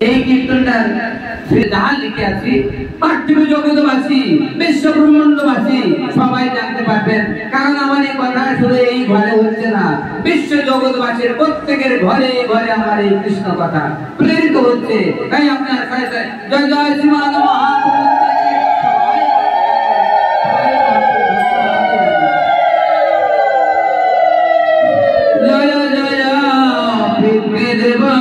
এই কীর্তনটা যাহা লিখে আছি পার্থিব জগৎবাসী বিশ্ব ব্রহ্মাণ্ডবাসী সবাই জানতে পারবেন, কারণ আমার এই কথা শুধু এই ঘরে হচ্ছে না, বিশ্ব জগৎবাসীর প্রত্যেকের ঘরে ঘরে আমার এই কৃষ্ণ কথা প্রেরিত হচ্ছে। তাই আপনার জয় জয় শ্রীমান মহাপ্রভু জয় জয় পিতৃদেবা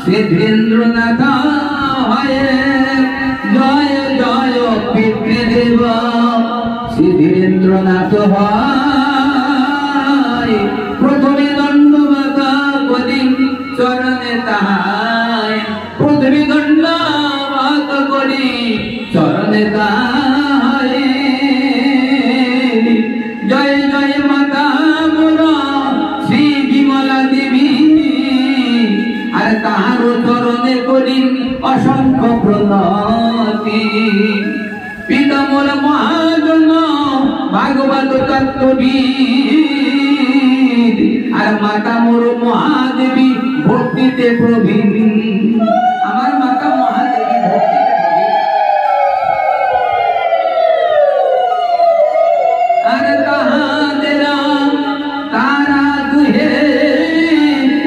সিদ্ধেন্দ্রনাথ হয়ে জয় জয় পিতৃদেব সিদ্ধেন্দ্রনাথ হয় প্রথমে দণ্ডবাদ করি চরণে তাহায় প্রথমে দণ্ডবাদ করি চরণে তাহায় জয় জয় মাতা মোর শ্রী বিমলা দেবী আর তাহার চরণে করি অসংখ্য প্রণতি। পিতা মোর মহাজন ভাগবত তত্ত্ববিদ আর মাতা মোর মহাদেবী ভক্তিতে প্রবীণ। আমার মাতা মহাদেবী ভক্তিতে আর তাহাদের তারা দুহে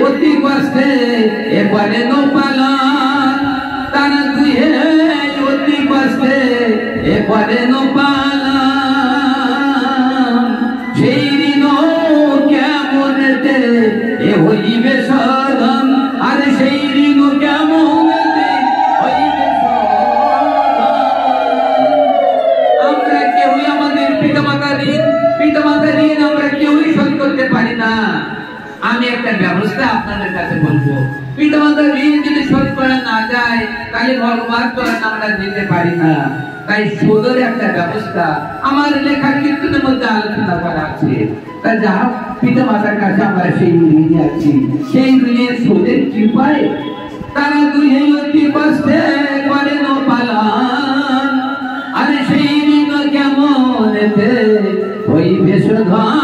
অতি কষ্টে এবারে নোপালান, তারা দুহে অতি কষ্টে এবারে নোপালান। সেই ঋণ কেমন এ হইবে সাধন আর সেই ঋণ কেমন হইবে সাধন। আমরা কেউই আমাদের পিতামাতার ঋণ আমরা কেউই শোধ করতে পারি না। আমি একটা ব্যবস্থা আপনাদের কাছে বলবো, পিতামাতার ঋণ যদি শোধ করা না যায় তাহলে ভগবান চরণ আমরা দিতে পারি না। তাই শোধের একটা ব্যবস্থা আমার লেখা কীর্তনের মধ্যে আলোচনা করা আছে। তাই যাহা পিতামাতার কাছে আমরা সেই ঋণে আছি, সেই ঋণের শোধের কি উপায়? তারা দুই অতি কষ্টে করে নোপালান আর সেই ঋণ কেমন হইবে শোধন।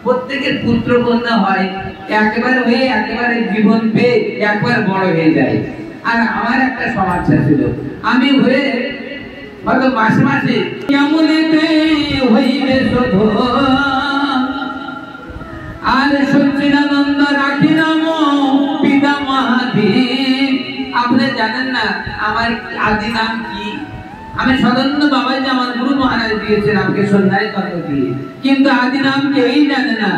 প্রত্যেকের পুত্র কন্যা হয়, একেবারে হয়ে একেবারে জীবন পেয়ে একবার বড় হয়ে যায়। আর আমার একটা সমস্যা ছিল, আমি হয়ে হয়তো মাসে মাসে কেমন হইবে শোধন আর সচ্চিদানন্দ রাখি নাম পিতা মহাদেব। আপনি জানেন না আমার আদি নাম কি? আমি সদন্য বাবাজি আমার গুরু মহারাজ দিয়েছেন আমাকে সন্ধ্যায় তত্ত্ব দিয়ে, কিন্তু আদি নাম কেউই জানে না।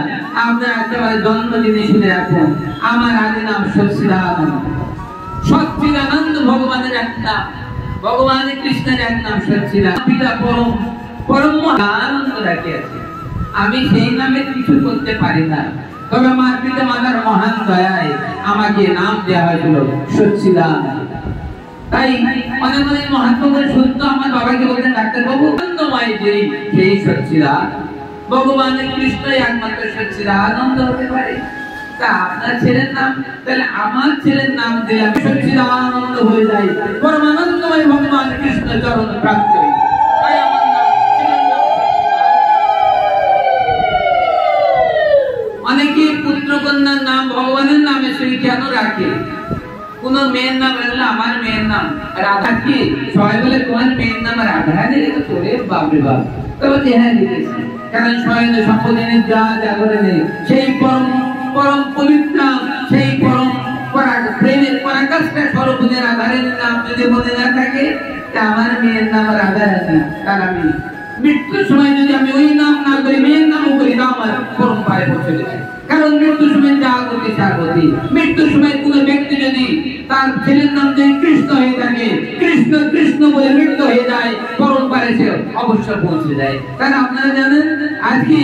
আপনার একেবারে জন্মদিনে শুনে রাখুন, আমার আদি নাম সচ্চিদানন্দ। সচ্চিদানন্দ ভগবানের এক নাম, ভগবান কৃষ্ণের এক নাম সচ্চিদানন্দ। পিতা পরম পরম আনন্দ রাখিয়াছে। আমি সেই নামে কিছু করতে পারি না, তবে আমার পিতা মাতার মহান দয়ায় আমাকে নাম দেওয়া হয়েছিল সচ্চিদানন্দ। তাই অনেক অনেক মহাত্মা শুনতো আমার বাবাকে বলতেন, ডাক্তার বাবু আনন্দময় সেই সচ্চিদানন্দ ভগবানের কৃষ্ণ একমাত্র সচ্চিদানন্দ হতে পারে। তা আপনার ছেলের নাম, তাহলে আমার ছেলের নাম দিলাম সচ্চিদানন্দ হয়ে যায়, পরমানন্দময় ভগবান কৃষ্ণ চরণ প্রাপ্ত হই। তাই আমার নাম অনেকে পুত্র কন্যার নাম ভগবানের নামে সেই কেন রাখে? কোন মেয়ের নাম রাখলে আমার মেয়ের নাম রাধা কি সবাই বলে তোমার মেয়ের নাম রাধা রেখে তোরে বাপরে বাপ, তবে হ্যাঁ লিখেছি, কারণ স্বয়ং সম্পদিনের যা জাগরে নেই সেই পরম পরম পবিত্র সেই পরম প্রেমের পরাকাষ্ঠা স্বরূপের আধারের নাম যদি মনে না থাকে তা আমার মেয়ের নাম রাধা রানী। তার আমি মৃত্যুর সময় যদি আমি ওই নাম না করি মেয়ের নামও করি তা আমার পরম্পরায় পৌঁছে যায়। কারণ মৃত্যুর সময় যা গতি তা গতি। মৃত্যুর সময় কোন ব্যক্তি যদি তার ছেলের নাম যদি কৃষ্ণ হয়ে থাকে, কৃষ্ণ কৃষ্ণ বলে মৃত্যু হয়ে যায়, পরম্পরায় সে অবশ্য পৌঁছে যায়। কারণ আপনারা জানেন আজকে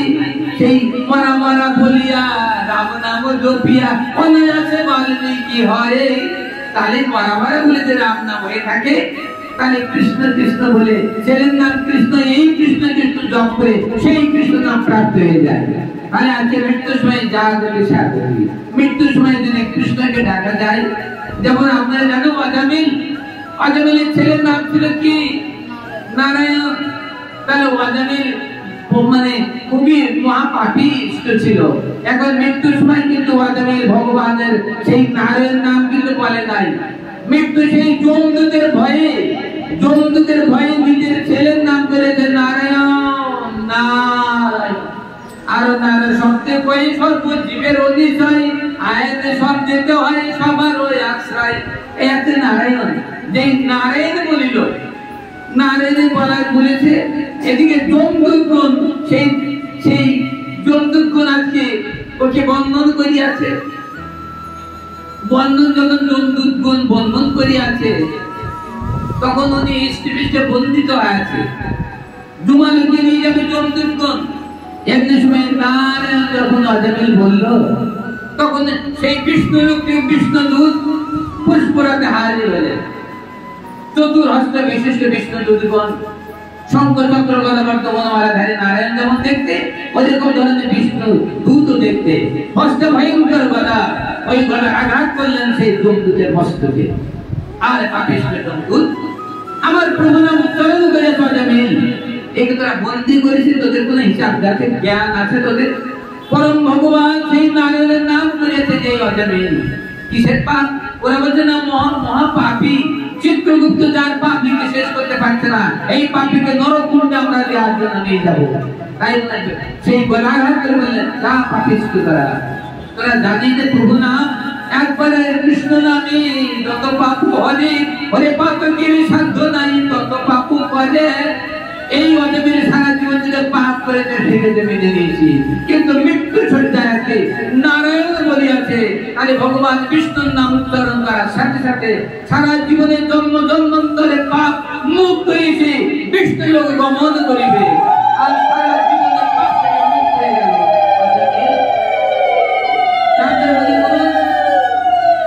সেই মরা মরা বলিয়া রাম নাম জপিয়া অনায়াসে বাল্মীকি হয়, তাহলে মরা মরা বলে যে রাম নাম হয়ে থাকে, তাহলে কৃষ্ণ কৃষ্ণ বলে ছেলের নাম কৃষ্ণ, এই কৃষ্ণ কৃষ্ণ জপ করে সেই কৃষ্ণ নাম প্রাপ্ত হয়ে যায়। তাহলে আজকে মৃত্যুর সময় যা গতি সা গতি। মৃত্যুর সময় যদি কৃষ্ণকে ডাকা যায়, যেমন আপনারা জানো আজামিলের ছেলের নাম ছিল কি? নারায়ণ। তাহলে আজামিল মানে খুবই মহাপাপী ছিল। এখন মৃত্যুর সময় ভগবানের সেই নারায়ণ নাম কিন্তু বলে নাই। মৃত্যু সেই যমদূতের ভয়ে নিজের ছেলের নাম করেছে নারায়ণ নারায়ণ। আর নারায়ণ শব্দে কই সর্বজীবের অতিশয়, আয়াতে সব যেতে হয় সবার ওই আশ্রয়। এতে নারায়ণ, যে নারায়ণ বলিল, নারায়ণ বলেছে। এদিকে যমদূতগণ সেই যমদূতগণ আজকে ওকে বন্ধন করিয়াছে। বন্ধন যখন যমদূতগণ বন্ধন করিয়াছে, তখন উনি ইষ্টপিষ্টে বন্দিত হয়েছে। জুমালুকে নিয়ে যাবে যমদূতগণ। একদিন সময় নারায়ণ যখন আজামিল বলল, তখন সেই বিষ্ণুদূত পুষ্পরাতে হাজির হলেন। চতুর্হস্ত বিশিষ্ট বিষ্ণুদূতগণ শঙ্খ চক্র গদা বর্তমানমালা ধারে নারায়ণ যেমন দেখতে, ওইরকম ধরনের বিষ্ণু দূত দেখতে। হস্ত ভয়ঙ্কর গদা, ওই গদা আঘাত করলেন সেই যমদূতের মস্তকে। আর পাপিষ্ঠ যমদূত আমার প্রভু নাম উচ্চারণ করে আজামিল, একে তোরা বন্দী করেছিস, তোদের কোনো হিসাব আছে, জ্ঞান আছে তোদের? পরম ভগবান সেই নারায়ণের নাম করেছে যে আজামিল। কিসের পাপ? ওরা বলছে না মহাপাপী চিত্রগুপ্ত, যার পাপ লিখে শেষ করতে পারছে না, এই পাপীকে নরককুণ্ডে আমরা দেওয়ার জন্য নিয়ে যাবো। তাই সেই বলাঘাত করে বললেন, তা পাপিষ্ঠ তোরা জানি যে প্রভু নাম একবারে কৃষ্ণ নামে যত পাপ করে, ওরে পাপকের সাধ্য নাই তত পাপ করে। এই অজমের সারা জীবন যে পাপ করেছে সেটাকে মেনে নিয়েছি, কিন্তু মৃত্যু শয্যায় আছে নারায়ণ বলিয়াছে। আরে ভগবান বিষ্ণুর নাম উচ্চারণ করার সাথে সাথে সারা জীবনে জন্ম জন্মান্তরে পাপ মুক্ত হয়েছে, বিষ্ণু লোক গমন করিবে। আর সারা জীবনে পাপ থেকে মুক্ত হয়ে গেল।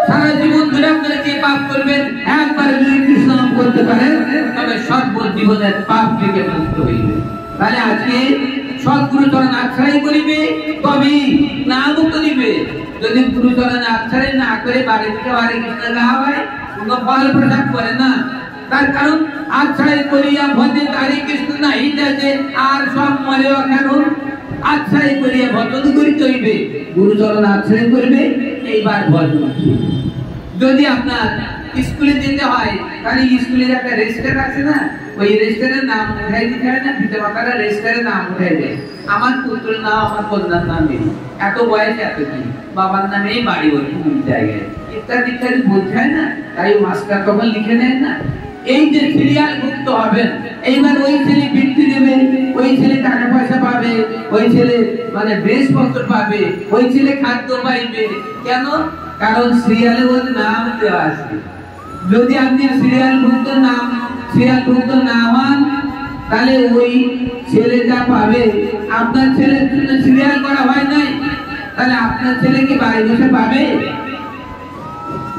সারা জীবন ধরে আপনারা যে পাপ করবেন, একবার যদি কৃষ্ণ নাম করতে পারেন, তবে সর্বজীবনের পাপ থেকে মুক্ত হইবে। তাহলে আজকে সৎগুরুচরণ আশ্রয় করিবে, তবেই নাম করিবে। যদি গুরুচরণ আশ্রয় না করে বাড়ি থেকে বাড়ি কৃষ্ণ গাওয়া হয়, কোনো ফল প্রসাদ করে না। তার কারণ আশ্রয় করিয়া ভজে তারি কৃষ্ণ নাই যাতে, আর সব মরেও কেন? আশ্রয় করিয়া ভজন করিতে হইবে, গুরুচরণ আশ্রয় করবে, এইবার ভজন। যদি আপনার স্কুলে যেতে হয়, তাহলে স্কুলের একটা রেজিস্টার আছে না, ওই রেজিস্টারের নাম উঠাই দিতে হয় না, পিতামাতারা রেজিস্টারের নাম উঠাই দেয়। আমার পুত্রের নাম, আমার কন্যার নাম নেই, এত বয়স এত কি, বাবার নামে বাড়ি ওই জায়গায়, ইত্যাদি ইত্যাদি বলতে হয় না। তাই মাস্টার তখন লিখে নেন না। এই যে সিরিয়াল মুক্ত হবেন, এইবার ওই ছেলে বৃত্তি দেবে, ওই ছেলে টাকা পয়সা পাবে, ওই ছেলে মানে ড্রেসপত্র পাবে, ওই ছেলে খাদ্য পাইবে। কেন? কারণ সিরিয়ালে ওর নাম দেওয়া আছে। যদি আপনি সিরিয়ালভুক্ত না হন, তাহলে ওই ছেলে যা পাবে, আপনার ছেলের জন্য সিরিয়াল করা হয় নাই, তাহলে আপনার ছেলে কি বাড়ি বসে পাবে?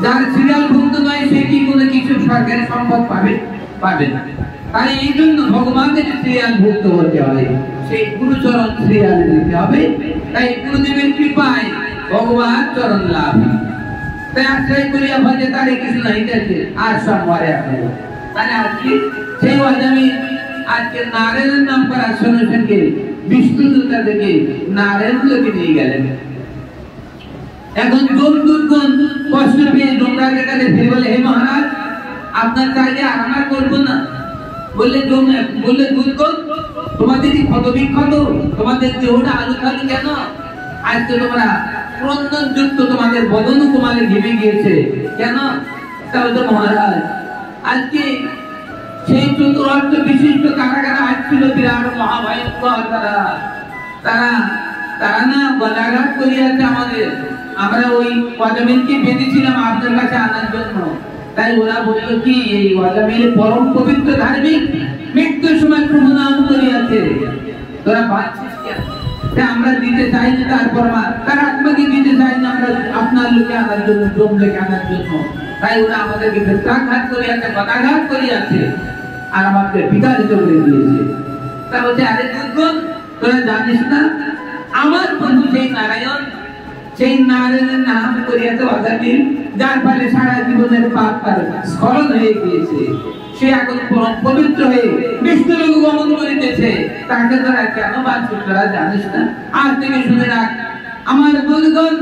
যার সিরিয়ালভুক্ত নয় সে কি কোনো কিছু সরকারি সম্পদ পাবে না। তাই এই জন্য ভগবানের সিরিয়ালভুক্ত হতে হবে, সেই গুরুচরণ সিরিয়াল দিতে হবে। তাই গুরুদেবের কৃপায় ভগবান চরণ লাভ। তাই আশ্রয় করিয়া ভজে তারে কিছু নাই যাচ্ছে, আর সব মরে আপনার। তাহলে আজকে সেই অজামি আজকে নারায়ণের নাম করার সঙ্গে সঙ্গে বিষ্ণুদূতা থেকে নারায়ণ লোকে নিয়ে গেলেন। এখন যমদূতগণ কষ্ট পেয়ে যমরাজের কাছে ফিরে বলে, হে মহারাজ, আপনার চাইলে আর আমরা করবো না। বললে দূতগণ, তোমাদের কি ক্ষত বিক্ষত, তোমাদের দেহটা আলু খালু কেন? আজকে তোমরা ক্রন্দন যুক্ত, তোমাদের বদন তোমাদের ঘেমে গিয়েছে কেন? তাহলে তো মহারাজ, আজকে সেই চতুর্থ বিশিষ্ট কারা আসছিল, বিরাট মহাভয়ঙ্কর তারা না গলাঘাত করিয়াছে আমাদের। আমরা ওই অজামিলকে বেঁধেছিলাম আপনার কাছে আনার জন্য। তাই ওরা বলল কি, এই অজামিল পরম পবিত্র ধার্মিক, মৃত্যুর সময় প্রভু নাম করিয়াছে, তোরা পাচ্ছিস কেন? আমরা দিতে চাই না, তারপর তার আত্মাকে দিতে চাই না আমরা আপনার লোকে আনার জন্য, জমলোকে আনার জন্য। তাই ওরা আমাদেরকে প্রত্যাঘাত করিয়াছে, গদাঘাত করিয়াছে, আর আমাকে বিতাড়িত করে দিয়েছে। তা বলছে, আরে দুর্গণ, তোরা জানিস না আমার প্রভু সেই নারায়ণ, সেই নারায়ণের নাম করিয়াছে অজামিল, যার ফলে সারা জীবনের পাপ তার স্খলন হয়ে গিয়েছে। সে এখন পরম পবিত্র হয়ে বিষ্ণুলোক গমন করিতেছে। তাকে তোরা কেন বাঁচছিস? তোরা জানিস না? আজ থেকে শুনে রাখ, আমার বন্ধুগণ,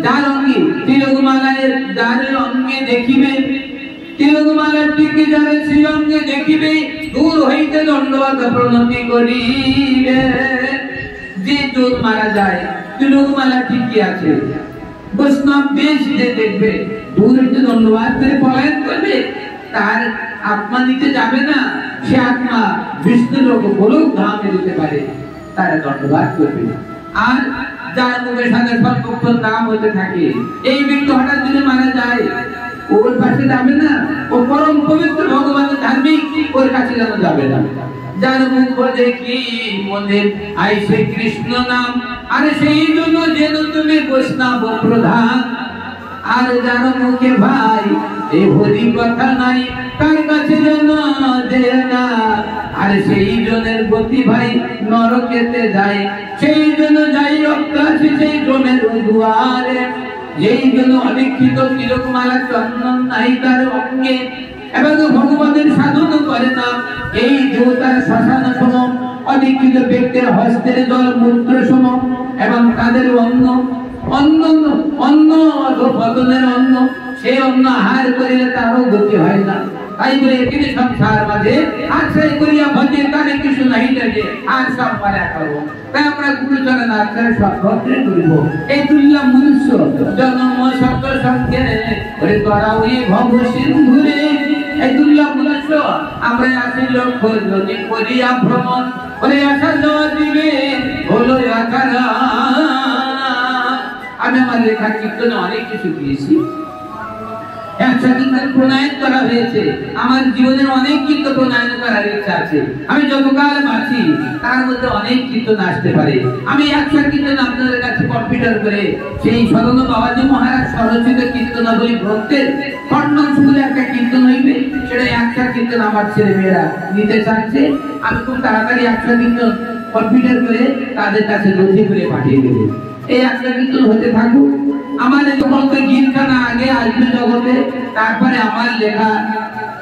যার অঙ্গে তিলকমালার যার অঙ্গে দেখিবে, তিলকমালা টিকে যাবে সেই অঙ্গে দেখিবে, দূর হইতে দণ্ডবত প্রণতি করিবে। যে দূর মারা যায় তিলকমালা টিকে আছে, বৈষ্ণব বেশ যে দেখবে দূর হইতে দণ্ডবাদ করে পলায়ন করবে, তার আত্মা নিতে যাবে না, সে আত্মা বিষ্ণু লোক গোলক ধামে যেতে পারে, তারা দণ্ডবাদ করবে। আর যার মুখের সাথে সর্বক্ষণ নাম হতে থাকে, এই ব্যক্তি হঠাৎ যদি মারা যায়, ওর পাশে যাবে না, ও পরম পবিত্র ভগবানের ধার্মিক, ওর কাছে যেন যাবে না। যার মুখ দেখি মনে আইসে কৃষ্ণ নাম, আর সেই জন্য যেন তুমি বৈষ্ণব প্রধান। আর যার মুখে ভাই এই হরি কথা নাই, তার কাছে যেন যেও না। আর সেই জনের গতি ভাই নরকেতে যায়, সেই জন্য যাই রক্ত আছে সেই জনের দুয়ারে। যেই জন্য অদীক্ষিত তিলকমালা চন্দন নাই তার অঙ্গে, এবং ভগবানের সাধন করে না, এই দেবতার শ্মশান সম, অদীক্ষিত ব্যক্তির হস্তের জল মূত্র সম, এবং তাদের অন্ন অন্ন অন্ন অধপতনের অন্ন, সেই অন্ন আহার করিলে তারও গতি হয় না। তাই বলে এখানে সংসার মাঝে আশ্রয় করিয়া ভজে তারে কিছু নাই লাগে, আর সব মারা করবো। তাই আমরা গুরুচরণ আশ্রয় সব ভদ্রে করিব। এই দুর্লভ মনুষ্য জন্ম শব্দ সঙ্গে ওরে করা ওই ভব সিন্ধুরে, এই দুর্লভ মনুষ্য আমরা আসি লক্ষ্য যদি করিয়া ভ্রমণ, ওরে আশা দেওয়া দিবে হলো আকারা। আমি আমার লেখা কীর্তনে অনেক কিছু দিয়েছি, একশো কীর্তন প্রণয়ন করা হয়েছে, আমার জীবনের অনেক কীর্তন প্রণয়ন করার ইচ্ছা আছে। আমি যতকাল বাঁচি তার মধ্যে অনেক কীর্তন আসতে পারে। আমি একশো কীর্তন আপনাদের কাছে কম্পিউটার করে সেই সদন বাবাজি মহারাজ স্বরচিত কীর্তনাবলী গ্রন্থের খণ্ডন শুধু একটা কীর্তন হইবে, সেটা একশো কীর্তন আমার ছেলে মেয়েরা নিতে চাচ্ছে। আমি খুব তাড়াতাড়ি একশো কীর্তন কম্পিউটার করে তাদের কাছে নথি করে পাঠিয়ে দেবো। এই একশো কীর্তন হতে থাকুক। আমার সমস্ত গীতখানা আগে আসবে জগতে, তারপরে আমার লেখা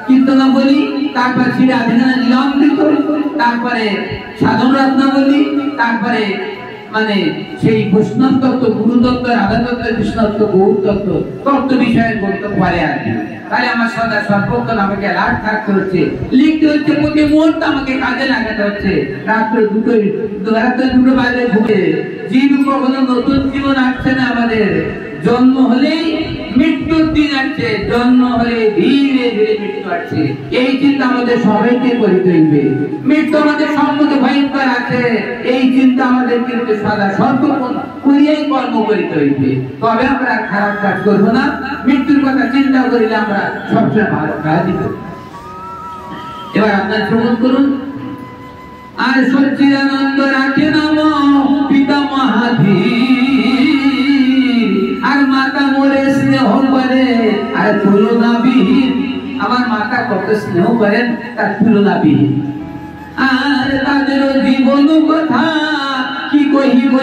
কীর্তনাবলী, তারপরে শ্রী রাধিকানা লীলামৃত, তারপরে সাধন রত্নাবলী, তারপরে মানে সেই বৈষ্ণব তত্ত্ব, গুরু তত্ত্ব, রাধা তত্ত্ব, কৃষ্ণ তত্ত্ব, গৌর তত্ত্ব, তত্ত্ব বিষয়ের বক্তব্য পরে আসবে। তাহলে আমার সদা সর্বক্ষণ আমাকে লাট থাকতে হচ্ছে, লিখতে হচ্ছে, প্রতি মুহূর্তে আমাকে কাজে লাগাতে হচ্ছে। রাত্রে দুটো বাজে ঘুরে জীব কখনো নতুন জীবন আসছে না। আমাদের জন্ম হলেই মৃত্যুর দিন আসছে, জন্ম হলে ধীরে ধীরে মৃত্যু আসছে। এই চিন্তা আমাদের সবাইকে করিতে হইবে। মৃত্যু আমাদের সম্মুখে ভয়ঙ্কর আছে, এই চিন্তা আমাদের কিন্তু সদা সর্বক্ষণ করিয়াই কর্ম করিতে হইবে। তবে আমরা খারাপ কাজ করবো না। মৃত্যুর কথা চিন্তা করিলে আমরা সবসময় ভালো কাজ দিব। এবার আপনার শ্রবণ করুন। আর সচ্চিদানন্দ রাখে নাম পিতা মহাধীর, আর মাতা মোরে স্নেহ করে আর তুলনাবিহীন। আমার মাতা কত স্নেহ করেন, তার তুলনাবিহীন। আর তাদের জীবন কথা কি কহিব,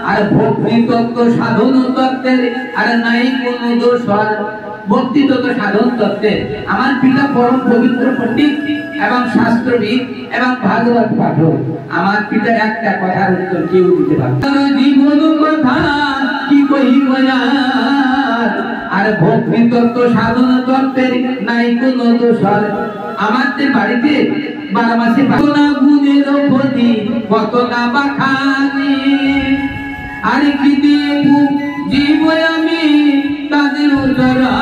আর ভক্তি তত্ত্ব সাধন তত্ত্বের আর নাই কোনো দোষ। ভক্তি তত্ত্ব সাধন তত্ত্বের আমার পিতা পরম পবিত্র পণ্ডিত এবং শাস্ত্রবিদ এবং ভাগবত পাঠক। আমার পিতার একটা কথার উত্তর কেউ দিতে পারে না। জীবন কথা কি কহিব, আর ভক্তি তত্ত্ব সাধন তত্ত্বের নাই কোনো দোষ। আমাদের বাড়িতে 12 মাসে না গুণের প্রতি কত না বাখানি, আর কি দেব জীব আমি তাদের উদারা,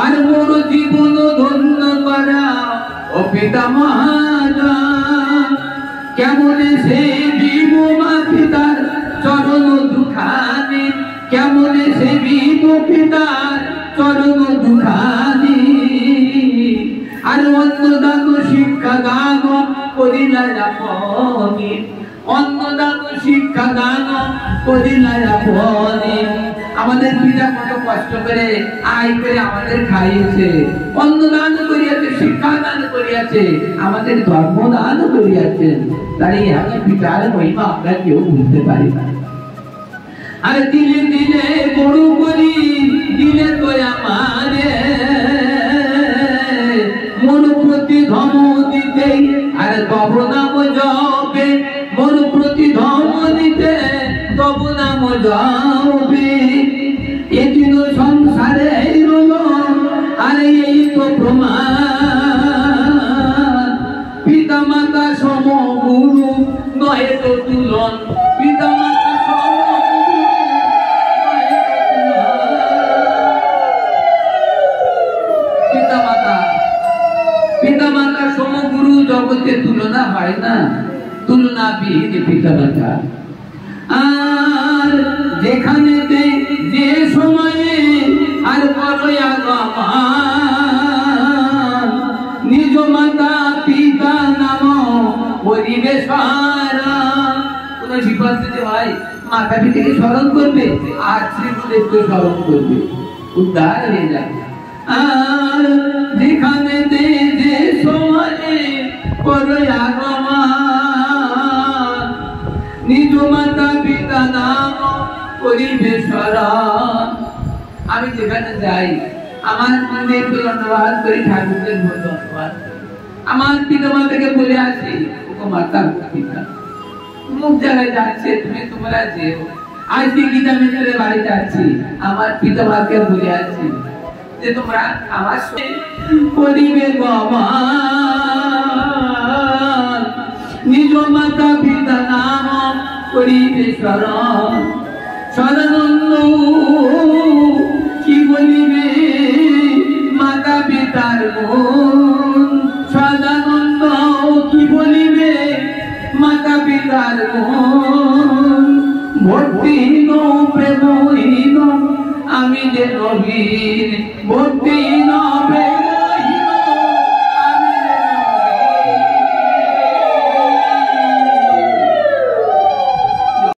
আর মোর জীবন ধন্য করা ও পিতা মহারা। কেমন সে জীব মা পিতার চরণ দুখানি, কেমন সে জীব পিতার চরণ দুখানি। আর অন্নদান শিক্ষা দান করিলা আপনি, অন্নদান শিক্ষা দান করিলা আপনি। আমাদের পিতা কত কষ্ট করে আয় করে আমাদের খাইয়েছে, অন্নদান করিয়াছে, শিক্ষা দান করিয়াছে, আমাদের ধর্ম দান করিয়াছেন। তাই আমি পিতার মহিমা আমরা কেউ বুঝতে পারি না। আর দিলে দিলে বড় করি দিলে তো আমারে, মন প্রতি ধম দিতে আর তব নাম জপে, মন যাবে এ দিন সংসারে রইল আর এই তো প্রমাণ পিতা মাতা সমগুরু নয় তো তুলন পিতা মাতা পিতা মাতা সমগুরু জগতে তুলনা হয় না তুলনা বিহীন পিতা মাতা আর যেখানে যে সময়ে আর বড়ই আগমান নিজ মাতা পিতা নাম পরিবেশ কোন বিপদ যদি হয় মাতা পিতাকে স্মরণ করবে আর শ্রীগুরুদেবকে স্মরণ করবে উদ্ধার হয়ে যাবে আর যেখানে যে সময়ে বড়ই আগমান নিজ মাতা পিতা নাম পরিবেশ আমি যেখানে যাই আমার মন্দিরকে ধন্যবাদ করি ঠাকুরকে ধন্যবাদ আমার পিতা মাতাকে বলে আসি ও মাতা পিতা মুখ জায়গায় যাচ্ছে তুমি তোমরা যেও আজকে গীতা মিত্রের বাড়ি যাচ্ছি আমার পিতা মাতাকে বলে আসি যে তোমরা আমার পরিবেশ নিজ মাতা পিতা নাম পরিবেশ সদানন্দ কি বলিবে মাতা পিতার গুণ সদানন্দ কি বলিবে মাতা পিতার গুণ ভক্তিহীন প্রেমহীন আমি যে নবীন ভক্তিহীন